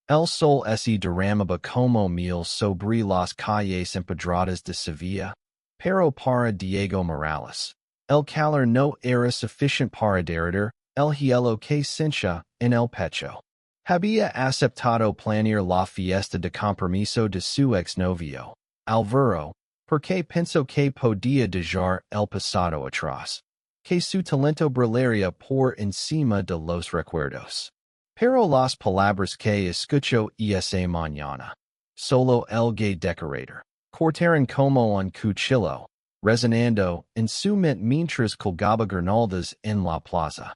El sol se derramaba como miel sobre las calles empedradas de Sevilla, pero para Diego Morales. El calor no era suficient para derretir el hielo que sentía en el pecho. Había aceptado planear la fiesta de compromiso de su exnovio, Álvaro, porque pensó que podía dejar el pasado atrás, que su talento brillaría por encima de los recuerdos. Pero las palabras que escuchó esa mañana, solo el gay decorador, cortaron como un cuchillo, resonando en su mente mientras colgaba guirnaldas en la plaza.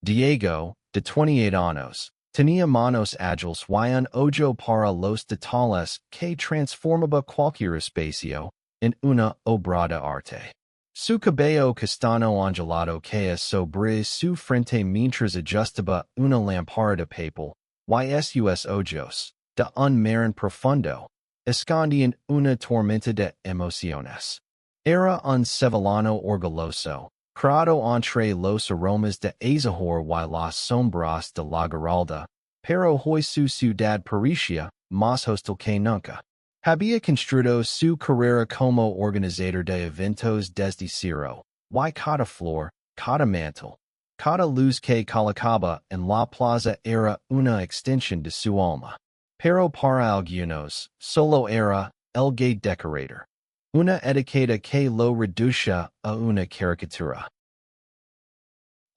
Diego, de 28 años, tenía manos ágiles y un ojo para los detalles que transformaba cualquier espacio en una obra de arte. Su cabello castaño ondulado caía sobre su frente mientras ajustaba una lámpara de papel, y sus ojos, de un marrón profundo, escondían una tormenta de emociones. Era un sevillano orgulloso, criado entre los aromas de Azahor y las sombras de la Giralda, pero hoy su ciudad parecía más hostil que nunca. Había construido su carrera como organizador de eventos desde cero, y cada flor, cada mantel, cada luz que colocaba en la plaza era una extensión de su alma. Pero para algunos, solo era el gay decorador, una etiqueta que lo reducía a una caricatura.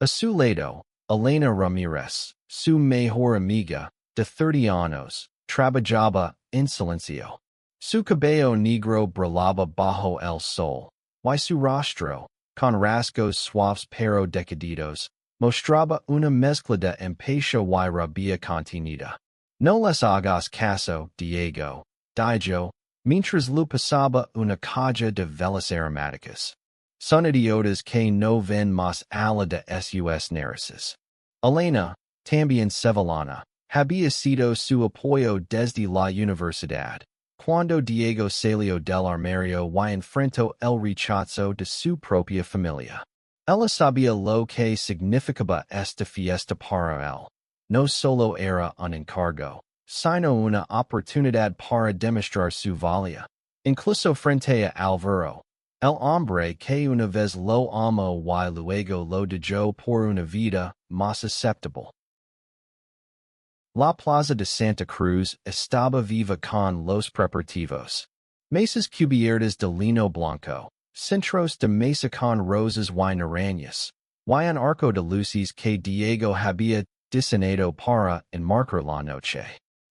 A su lado, Elena Ramírez, su mejor amiga, de 30 años, trabajaba en silencio. Su cabello negro brillaba bajo el sol, y su rostro, con rasgos suaves pero decididos, mostraba una mezcla de empacho y rabia contenida. No les hagas caso, Diego, dijo, mientras lo pasaba una caja de velas aromáticas. Son idiotas que no ven más allá de sus narices. Elena, también sevillana, había sido su apoyo desde la universidad. Cuando Diego salió del armario y enfrentó el rechazo de su propia familia. Ella sabía lo que significaba esta fiesta para él. No solo era un encargo, sino una oportunidad para demostrar su valía. Incluso frente a Álvaro, el hombre que una vez lo amó y luego lo dejó por una vida más aceptable. La plaza de Santa Cruz estaba viva con los preparativos. Mesas cubiertas de lino blanco, centros de mesa con rosas y naranjas, y un arco de luces que Diego había diseñado para enmarcar la noche.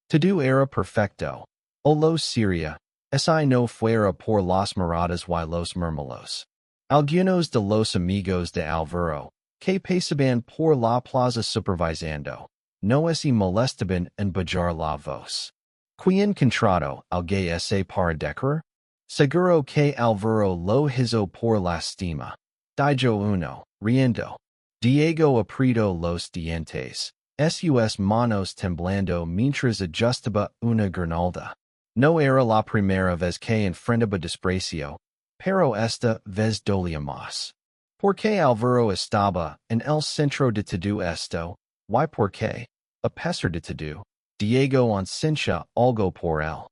Todo era perfecto. O lo sería, si no fuera por las miradas y los murmullos. Algunos de los amigos de Álvaro, que pasaban por la plaza supervisando, no se molestaban en bajar la voz. ¿Quién contrató al gay ese para decorar? Seguro que Álvaro lo hizo por lastima. Dijo uno, riendo. Diego apretó los dientes, sus manos temblando mientras ajustaba una guirnalda. No era la primera vez que enfrentaba desprecio, pero esta vez dolía más. Porque Álvaro estaba en el centro de todo esto, y porque, a pesar de todo, Diego sentía algo por él.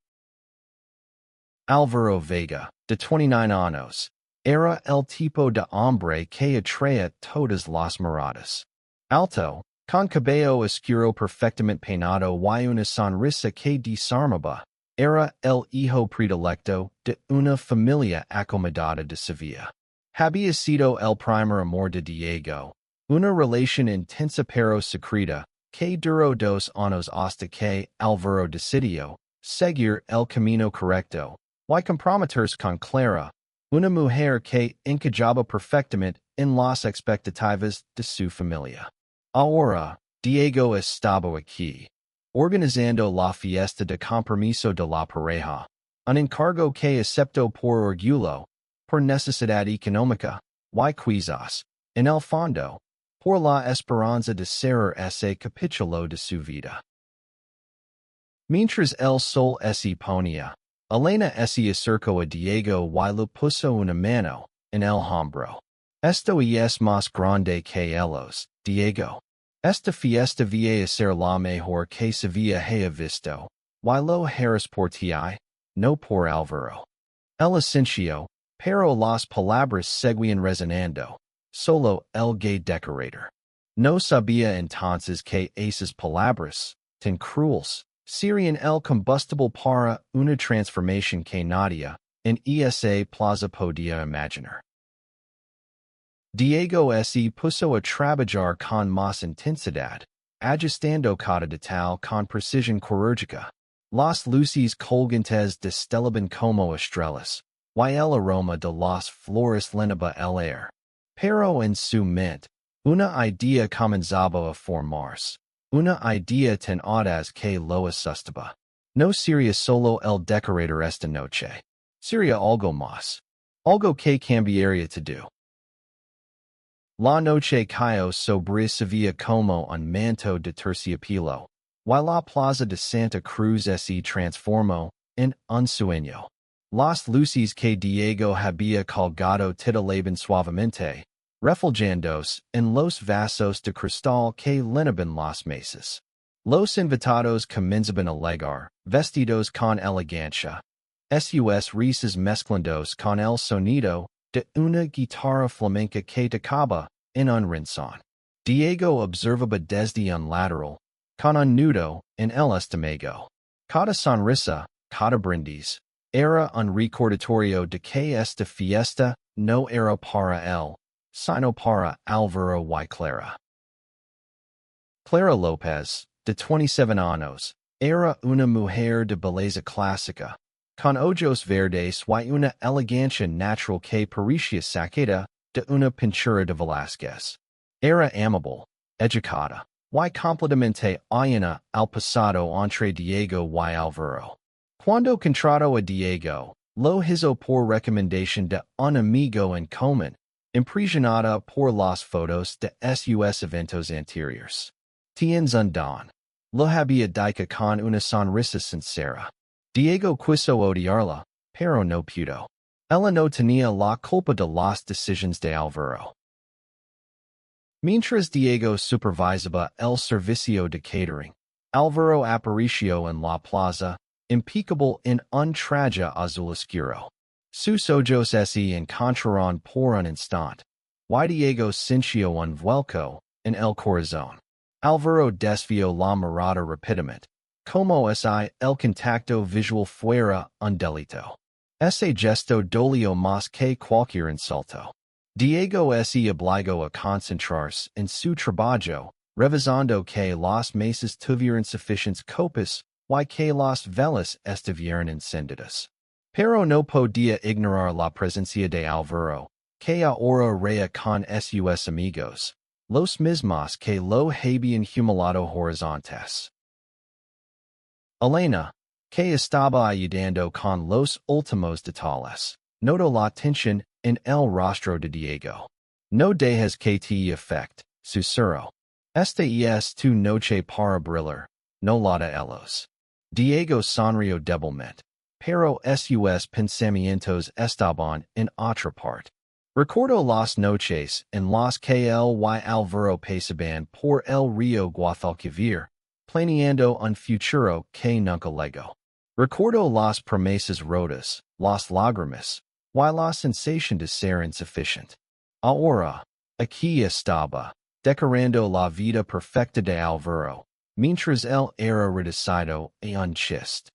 Álvaro Vega, de 29 años, era el tipo de hombre que atraía todas las miradas. Alto, con cabello oscuro perfectamente peinado y una sonrisa que desarmaba, era el hijo predilecto de una familia acomodada de Sevilla. Había sido el primer amor de Diego, una relación intensa pero secreta, que duró 2 años hasta que Álvaro decidió seguir el camino correcto y comprometerse con Clara, una mujer que encajaba perfectamente en las expectativas de su familia. Ahora, Diego estaba aquí, organizando la fiesta de compromiso de la pareja, un encargo que aceptó por orgullo, por necesidad económica, y quizás, en el fondo, por la esperanza de cerrar ese capítulo de su vida. Mientras el sol se ponía, Elena se acercó a Diego y le puso una mano en el hombro. Esto es más grande que ellos, Diego. Esta fiesta va a ser la mejor que se haya visto, y lo harás por ti, no por Alvaro. El asencio, pero las palabras seguían resonando, solo el gay decorador. No sabía entonces que esas palabras, tan crueles, serían el combustible para una transformación que nadie, en esa plaza podía imaginar. Diego se puso a trabajar con más intensidad, ajustando cada detalle con precisión quirúrgica. Las luces colgantes destellaban como estrellas, y el aroma de las flores llenaba el aire. Pero en su mente, una idea comenzaba a formarse, una idea tan audaz que lo asustaba. No sería solo el decorador esta noche. Sería algo más. Algo que cambiaría todo. La noche cayó sobre Sevilla como un manto de terciopelo, y la plaza de Santa Cruz se transformó en un sueño. Las luces que Diego había colgado titilaban suavemente, reflejándose en los vasos de cristal que llenaban las mesas. Los invitados comenzaban a llegar, vestidos con elegancia. Sus risas mezclándose con el sonido de una guitarra flamenca que tocaba en un rincón. Diego observaba desde un lateral, con un nudo en el estómago. Cada sonrisa, cada brindis, era un recordatorio de que esta fiesta no era para él, sino para Alvaro y Clara. Clara López, de 27 años, era una mujer de belleza clásica, con ojos verdes y una elegancia natural que parecía sacada de una pintura de Velázquez. Era amable, educada, y completamente ajena al pasado entre Diego y Alvaro. Cuando contrató a Diego, lo hizo por recomendación de un amigo en común, impresionada por las fotos de sus eventos anteriores. Tienes un don. Lo había dicho con una sonrisa sincera. Diego quiso odiarla, pero no pudo. Ella no tenía la culpa de las decisiones de Alvaro. Mientras Diego supervisaba el servicio de catering, Alvaro apareció en la plaza, impecable en un traje azul oscuro. Sus ojos se encontraron por un instante, y Diego sintió un vuelco en el corazón. Alvaro desvió la mirada rápidamente, como si el contacto visual fuera un delito. Ese gesto dolió más que cualquier insulto. Diego se obligó a concentrarse en su trabajo, revisando que las mesas tuvieran suficientes copas y que las velas estuvieran encendidas. Pero no podía ignorar la presencia de Alvaro, que ahora reía con sus amigos, los mismos que lo habían humillado horizontes. Elena, que estaba ayudando con los últimos detalles, notó la tensión en el rostro de Diego. No dejes que te afecte, susurró. Esta es tu noche para brillar, no la de ellos. Diego sonrió débilmente, pero sus pensamientos estaban en otra parte. Recordó las noches en las que él y Alvaro pasaban por el río Guadalquivir, planeando un futuro que nunca llegó. Recordó las promesas rotas, las lágrimas, y la sensación de ser insuficiente. Ahora, aquí estaba, decorando la vida perfecta de Alvaro, mientras él era reducido a un chiste.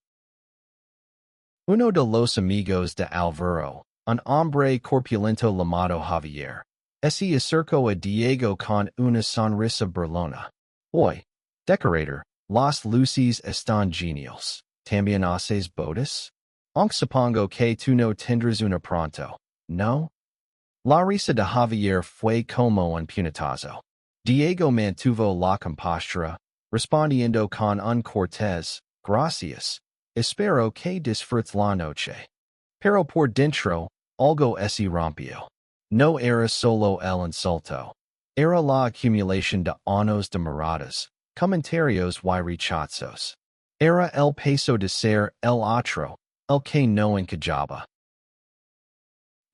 Uno de los amigos de Alvaro, un hombre corpulento llamado Javier, se acercó a Diego con una sonrisa burlona. Hoy, decorador, las luces están geniales. ¿También haces bodas? Aunque supongo que tú no tendrás una pronto, ¿no? La risa de Javier fue como un puñetazo. Diego mantuvo la compostura, respondiendo con un cortés, gracias. Espero que disfrutes la noche. Pero por dentro, algo se rompió. No era solo el insulto. Era la acumulación de años de miradas, comentarios y rechazos. Era el peso de ser el otro, el que no encajaba.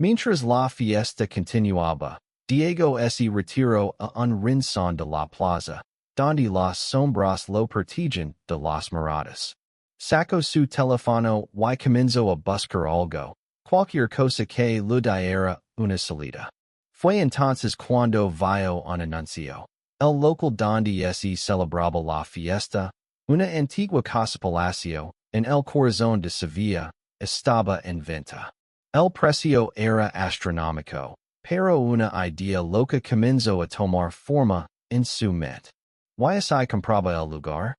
Mientras la fiesta continuaba, Diego se retiró a un rincón de la plaza, donde las sombras lo pertigen de las miradas. Sacó su teléfono y comenzó a buscar algo, cualquier cosa que le diera una salida. Fue entonces cuando vio un anuncio. El local donde se celebraba la fiesta, una antigua casa palacio, en el corazón de Sevilla, estaba en venta. El precio era astronómico, pero una idea loca comenzó a tomar forma en su mente. ¿Y si compraba el lugar?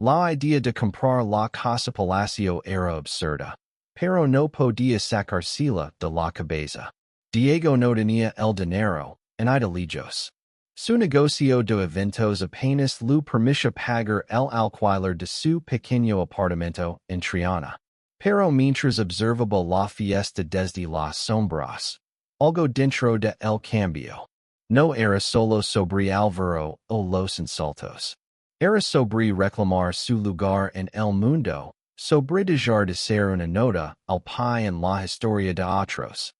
La idea de comprar la casa palacio era absurda, pero no podía sacársela de la cabeza. Diego no tenía el dinero, en idolillos. Su negocio de eventos apenas le permitía pagar el alquiler de su pequeño apartamento en Triana. Pero mientras observaba la fiesta desde las sombras, algo dentro de el cambio. No era solo sobre Álvaro o los insultos. Era sobre reclamar su lugar en el mundo, sobre dejar de ser una nota al pie en la historia de otros.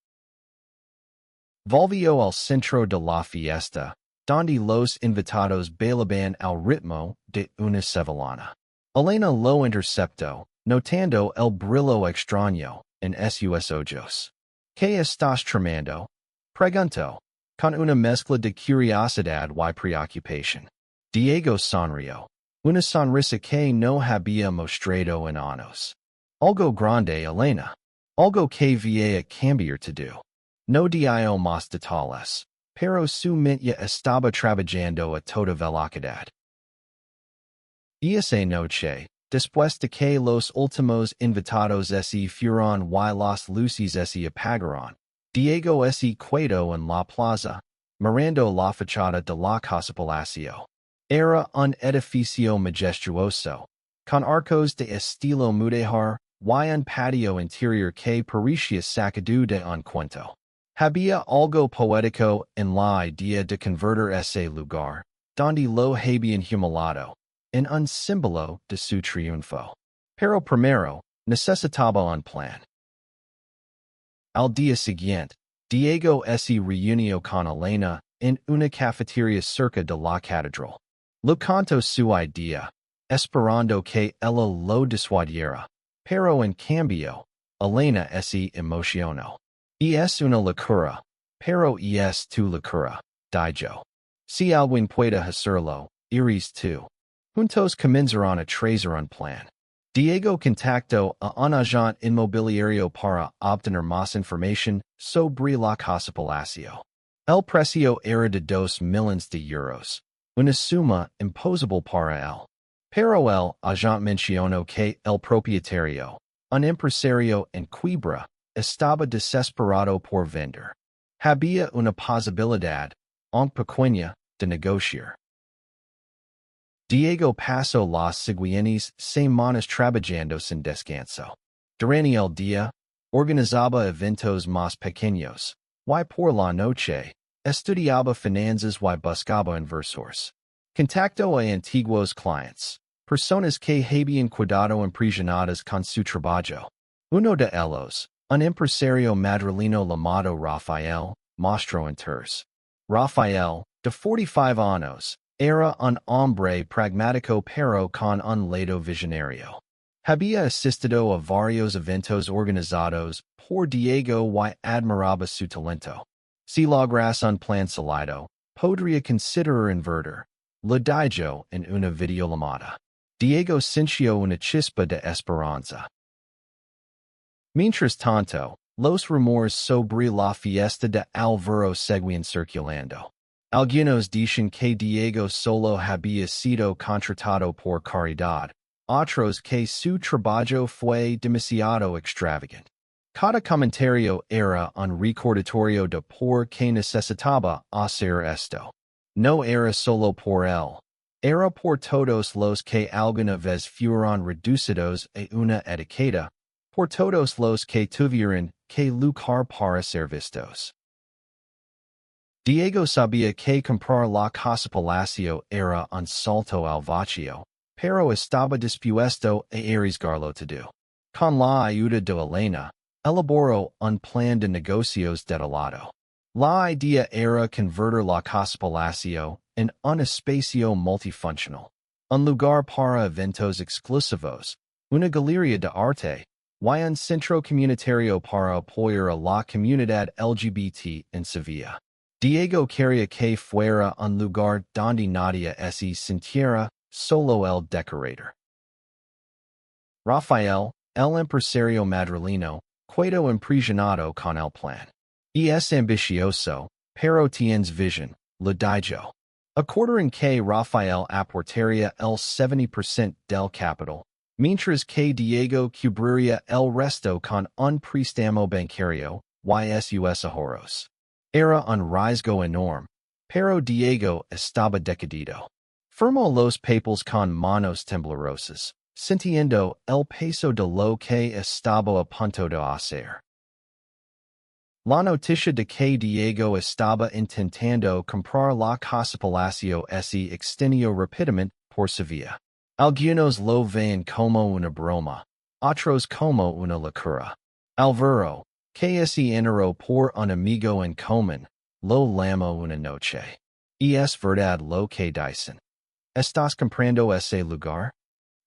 Volvió al centro de la fiesta, donde los invitados bailaban al ritmo de una sevillana. Elena lo interceptó, notando el brillo extraño en sus ojos. ¿Qué estás tramando? Preguntó, con una mezcla de curiosidad y preocupación. Diego sonrió, una sonrisa que no había mostrado en años. Algo grande, Elena. Algo que vaya a cambiar todo. No dio más detalles, pero su mente estaba trabajando a toda velocidad. Esa noche, después de que los últimos invitados se fueron y las luces se apagaron, Diego se quedó en la plaza, mirando la fachada de la casa palacio. Era un edificio majestuoso, con arcos de estilo mudéjar y un patio interior que parecía sacado de un cuento. Había algo poético en la idea de convertir ese lugar, donde lo habían humillado, en un símbolo de su triunfo. Pero primero, necesitaba un plan. Al día siguiente, Diego se reunió con Elena en una cafetería cerca de la catedral. Le contó su idea, esperando que ella lo disuadiera, pero en cambio, Elena se emocionó. Y es una locura, pero es tu locura, dijo. Si alguien puede hacerlo, eres tú. Juntos comenzaron a trazar un plan. Diego contactó a un agente inmobiliario para obtener más información sobre la casa palacio. El precio era de 2 millones de euros, una suma imposible para él. Pero el agente mencionó que el propietario, un empresario en quiebra, estaba desesperado por vender. Había una posibilidad, aunque pequeña, de negociar. Diego pasó las siguientes semanas trabajando sin descanso. Durante el día, organizaba eventos más pequeños, y por la noche, estudiaba finanzas y buscaba inversores. Contactó a antiguos clientes, personas que habían quedado impresionadas con su trabajo. Uno de ellos, un empresario madrileño llamado Rafael, mostró interés. Rafael, de 45 años, era un hombre pragmático pero con un lado visionario. Había asistido a varios eventos organizados por Diego y admiraba su talento. Si logras un plan sólido, podría considerar invertir, le dijo en una videollamada. Diego sintió una chispa de esperanza. Mientras tanto, los rumores sobre la fiesta de Álvaro seguían circulando. Algunos dicen que Diego solo había sido contratado por caridad, otros que su trabajo fue demasiado extravagante. Cada comentario era un recordatorio de por qué necesitaba hacer esto. No era solo por él, era por todos los que alguna vez fueron reducidos a una etiqueta, por todos los que tuvieron que luchar para ser vistos. Diego sabía que comprar la casa palacio era un salto al vacío, pero estaba dispuesto a arriesgarlo todo. Con la ayuda de Elena, elaboró un plan de negocios detallado. La idea era convertir la casa palacio en un espacio multifuncional. Un lugar para eventos exclusivos. Una galería de arte. Y un centro comunitario para apoyar a la comunidad LGBT en Sevilla. Diego quería que fuera un lugar donde nadie se sintiera solo el decorador. Rafael, el empresario madrileno, quedó impresionado con el plan. Es ambicioso, pero tienes vision, le dijo. Acordando que Rafael aportaría el 70% del capital, mientras que Diego cubriría el resto con un préstamo bancario, y sus ahorros. Era un riesgo enorme, pero Diego estaba decidido. Firmó los papeles con manos temblorosas, sintiendo el peso de lo que estaba a punto de hacer. La noticia de que Diego estaba intentando comprar la casa palacio se extendió rápidamente por Sevilla. Algunos lo ven como una broma, otros como una locura. Alvaro, que se enteró por un amigo en común, lo llamó una noche. Y es verdad lo que dicen. ¿Estás comprando ese lugar?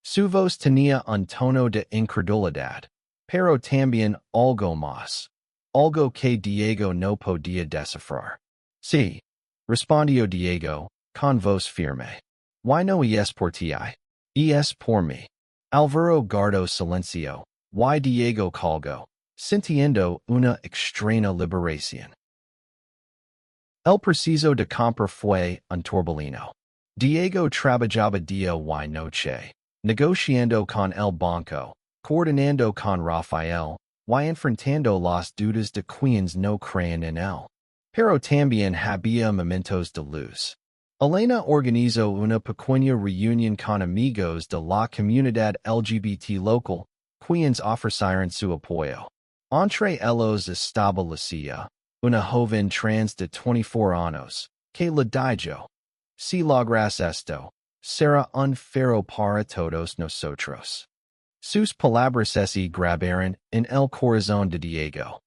Su voz tenía un tono de incredulidad, pero también algo más. Algo que Diego no podía descifrar. Sí, respondió Diego, con voz firme. ¿Why no es por ti? Es por mí. Alvaro guardó silencio, y Diego colgó, sintiendo una extraña liberación. El proceso de compra fue un torbellino. Diego trabajaba día y noche, negociando con el banco, coordinando con Rafael, y enfrentando las dudas de quienes no creen en él. Pero también había momentos de luz. Elena organizó una pequeña reunión con amigos de la comunidad LGBT local, quienes ofrecieron su apoyo. Entre ellos estaba Lucia, una joven trans de 24 años, que le dijo, si logras esto, será un faro para todos nosotros. Sus palabras se grabaron en el corazón de Diego.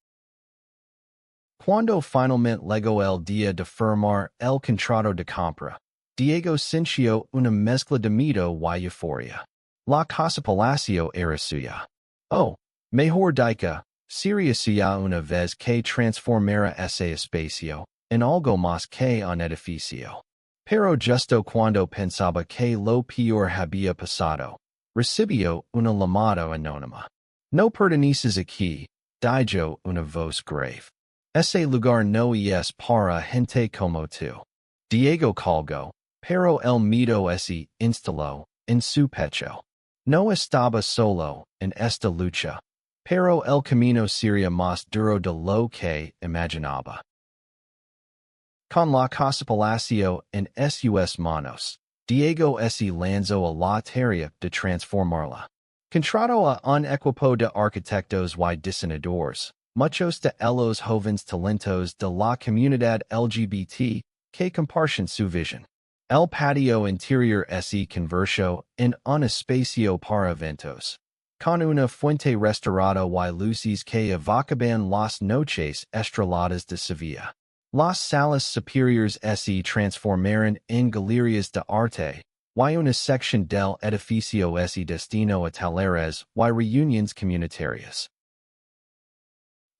Cuando finalmente llegó el día de firmar el contrato de compra, Diego sintió una mezcla de miedo y euforia. La casa palacio era suya. Oh, mejor dicho, sería suya una vez que transformara ese espacio en algo más que un edificio. Pero justo cuando pensaba que lo peor había pasado, recibió una llamada anónima. No perteneces aquí, dijo una voz grave. Ese lugar no es para gente como tú. Diego colgó, pero el miedo se instaló en su pecho. No estaba solo en esta lucha, pero el camino sería más duro de lo que imaginaba. Con la casa palacio en sus manos, Diego se lanzó a la tarea de transformarla. Contrató a un equipo de arquitectos y diseñadores, muchos de los jóvenes talentos de la comunidad LGBT que comparten su visión. El patio interior se convirtió en un espacio para eventos, con una fuente restaurada y luces que evocaban las noches estrelladas de Sevilla. Las salas superiores se transformaron en galerías de arte, y una sección del edificio se destinó a talleres y reuniones comunitarias.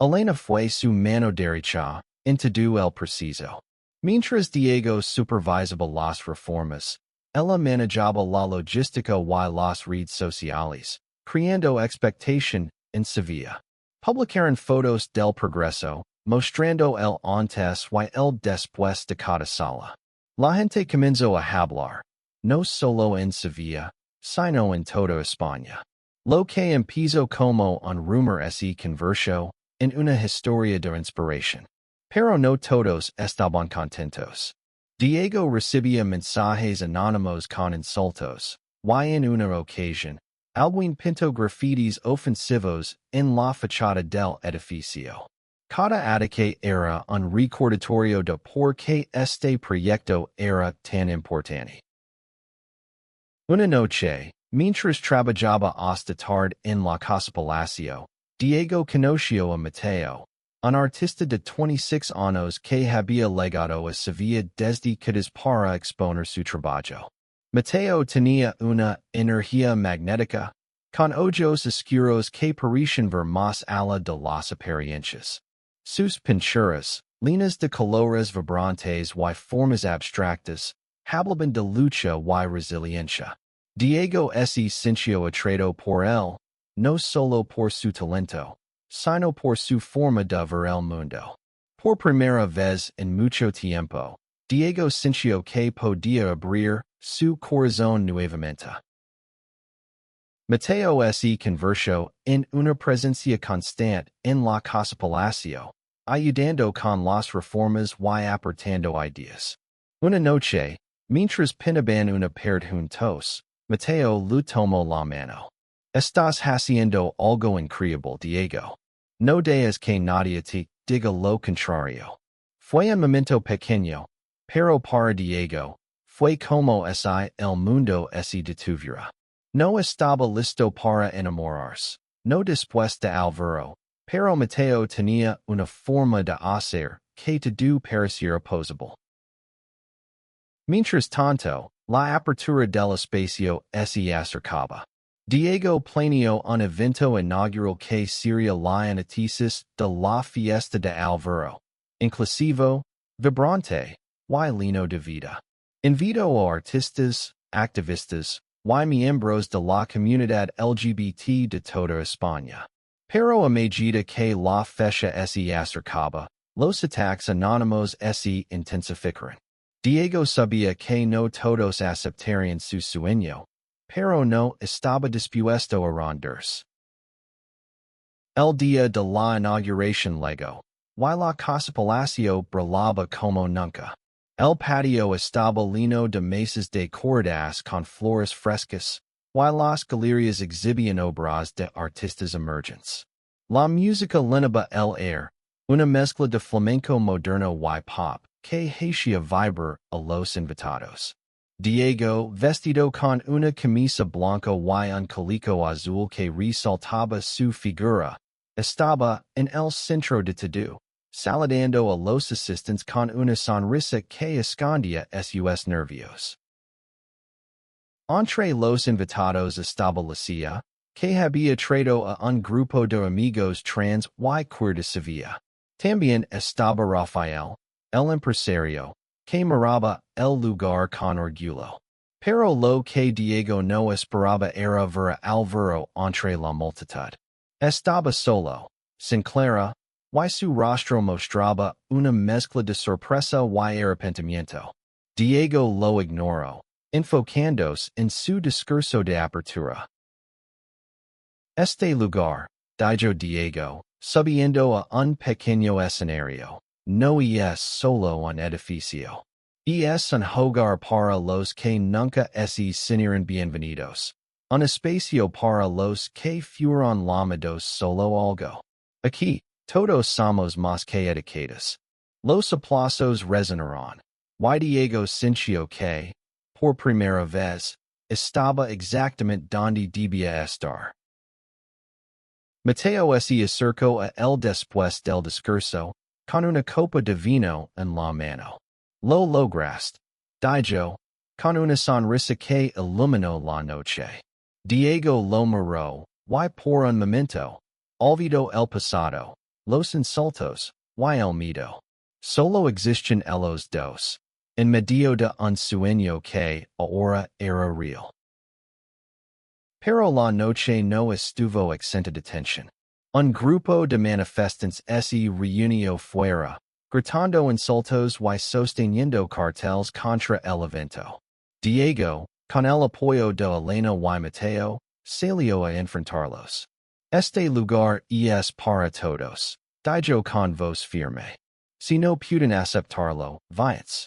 Elena fue su mano derecha en todo el proceso. Mientras Diego supervisaba las reformas, ella manejaba la logística y las redes sociales, creando expectación en Sevilla. Publicaron fotos del progreso, mostrando el antes y el después de cada sala. La gente comenzó a hablar, no solo en Sevilla, sino en toda España. Lo que empezó como un rumor se convirtió en una historia de inspiración. Pero no todos estaban contentos. Diego recibía mensajes anónimos con insultos, y en una ocasión, alguien pintó grafitis ofensivos en la fachada del edificio. Cada ataque era un recordatorio de por qué este proyecto era tan importante. Una noche, mientras trabajaba hasta tarde en la casa palacio, Diego conoció a Mateo, Un artista de 26 años que había legado a Sevilla desde que para exponer su trabajo. Mateo tenía una energía magnética, con ojos oscuros que parecían ver más allá de las apariencias. Sus pinturas, líneas de colores vibrantes y formas abstractas, hablaban de lucha y resiliencia. Diego se sintió atraído por él, no solo por su talento, sino por su forma de ver el mundo. Por primera vez en mucho tiempo, Diego sintió que podía abrir su corazón nuevamente. Mateo se convirtió en una presencia constante en la casa palacio, ayudando con las reformas y aportando ideas. Una noche, mientras pinaban una pared juntos, Mateo le tomó la mano. Estás haciendo algo increíble, Diego. No dejes que nadie te diga lo contrario. Fue un momento pequeño, pero para Diego, fue como si el mundo se detuviera. No estaba listo para enamorarse, no después de Alvaro, pero Mateo tenía una forma de hacer que todo pareciera posible. Mientras tanto, la apertura del espacio se acercaba. Diego planeó un evento inaugural que sería la antítesis de la fiesta de Alvaro, inclusivo, vibrante, y lleno de vida. Invitó a artistas, activistas, y miembros de la comunidad LGBT de toda España. Pero a medida que la fecha se acercaba, los ataques anónimos se intensificaron. Diego sabía que no todos aceptarían su sueño, pero no estaba dispuesto a rendirse. El día de la inauguración llegó, y la casa palacio brillaba como nunca. El patio estaba lleno de mesas decoradas con flores frescas, y las galerías exhibían obras de artistas emergentes. La música llenaba el aire, una mezcla de flamenco moderno y pop, que hacía vibrar a los invitados. Diego, vestido con una camisa blanca y un calico azul que resaltaba su figura, estaba en el centro de todo, saludando a los asistentes con una sonrisa que escondía sus nervios. Entre los invitados estaba Lucia, que había traído a un grupo de amigos trans y queer de Sevilla. También estaba Rafael, el empresario, que miraba el lugar con orgullo. Pero lo que Diego no esperaba era ver a Alvaro entre la multitud. Estaba solo, sin Clara, y su rostro mostraba una mezcla de sorpresa y arrepentimiento. Diego lo ignoró, enfocándose en su discurso de apertura. Este lugar, dijo Diego, subiendo a un pequeño escenario, no es solo un edificio. Es un hogar para los que nunca se sintieron bienvenidos. Un espacio para los que fueron llamados solo algo. Aquí, todos somos más que etiquetas. Los aplausos resonaron. Y Diego sintió que, por primera vez, estaba exactamente donde debía estar. Mateo se acercó a él después del discurso, con una copa de vino en la mano. Lo lograste, dijo, con una sonrisa que iluminó la noche. Diego lo miró, y por un momento, olvidó el pasado, los insultos, y el miedo. Solo existen los dos, en medio de un sueño que ahora era real. Pero la noche no estuvo exenta de tensión. Un grupo de manifestantes se reunió fuera, gritando insultos y sosteniendo carteles contra el evento. Diego, con el apoyo de Elena y Mateo, salió a enfrentarlos. Este lugar es para todos, dijo con voz firme. Si no pueden aceptarlo, váyanse.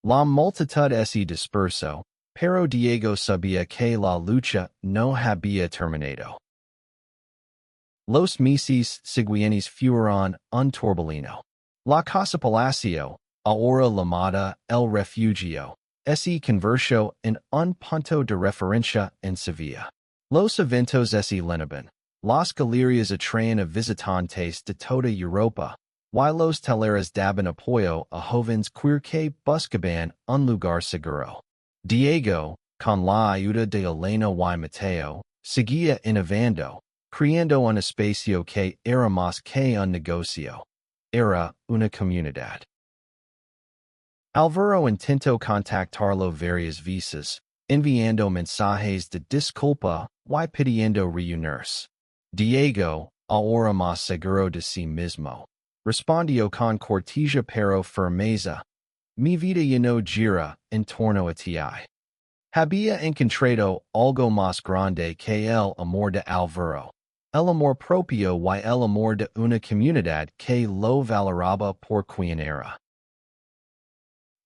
La multitud se dispersó, pero Diego sabía que la lucha no había terminado. Los meses siguientes fueron un torbellino. La casa palacio, ahora llamada el refugio, se convirtió en un punto de referencia en Sevilla. Los eventos se llenaban. Las galerías atraían a visitantes de toda Europa, y los teleras daban apoyo a jóvenes queer que buscaban un lugar seguro. Diego, con la ayuda de Elena y Mateo, seguía innovando, creando un espacio que era más que un negocio. Era una comunidad. Alvaro intentó contactarlo varias veces, enviando mensajes de disculpa y pidiendo reunirse. Diego, ahora más seguro de sí mismo, respondió con cortesía pero firmeza: Mi vida ya no gira en torno a ti. Había encontrado algo más grande que el amor de Alvaro, el amor propio y el amor de una comunidad que lo valoraba por quien era.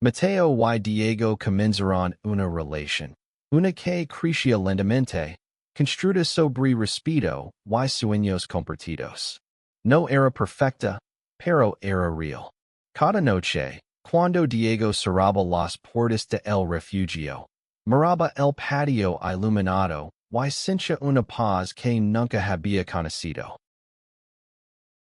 Mateo y Diego comenzaron una relación, una que crecía lentamente, construida sobre respeto y sueños compartidos. No era perfecta, pero era real. Cada noche, cuando Diego cerraba las puertas de el refugio, miraba el patio iluminado y sentía una paz que nunca había conocido.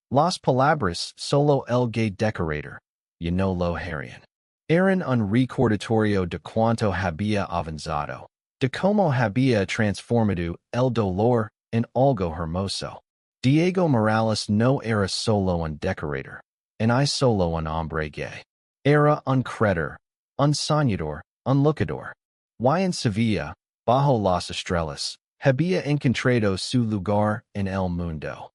Las palabras solo el gay decorador, y no lo harían. Eran un recordatorio de cuánto había avanzado, de cómo había transformado el dolor en algo hermoso. Diego Morales no era solo un decorador, ni solo un hombre gay. Era un creador, un soñador, un luchador. Y en Sevilla, bajo las estrellas, había encontrado su lugar en el mundo.